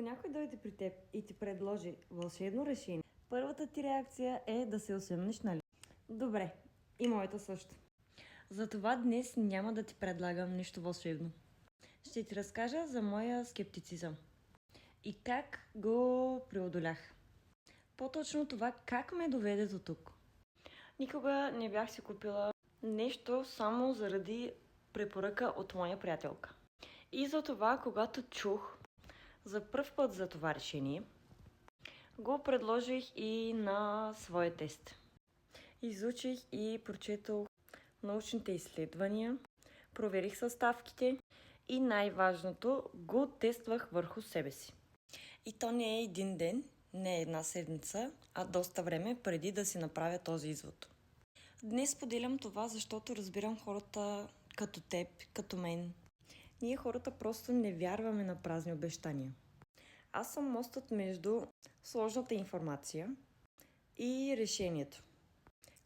Ако някой дойде при теб и ти предложи вълшебно решение, първата ти реакция е да се усъмниш, нали? Добре, и моята също. Затова днес няма да ти предлагам нищо вълшебно. Ще ти разкажа за моя скептицизъм и как го преодолях. По-точно това как ме доведе до тук. Никога не бях си купила нещо само заради препоръка от моя приятелка. И затова, когато чух за пръв път за това решение, го предложих и на своя тест. Изучих и прочетох научните изследвания, проверих съставките и най-важното, го тествах върху себе си. И то не е един ден, не е една седмица, а доста време преди да си направя този извод. Днес споделям това, защото разбирам хората като теб, като мен. Ние хората просто не вярваме на празни обещания. Аз съм мостът между сложната информация и решението,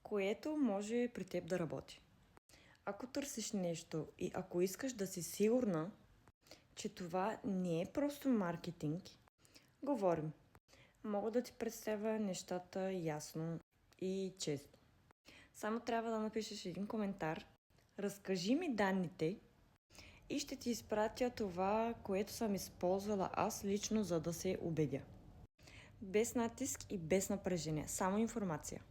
което може при теб да работи. Ако търсиш нещо и ако искаш да си сигурна, че това не е просто маркетинг, говорим. Мога да ти представя нещата ясно и честно. Само трябва да напишеш един коментар, разкажи ми данните и ще ти изпратя това, което съм използвала аз лично, за да се убедя. Без натиск и без напрежение, само информация.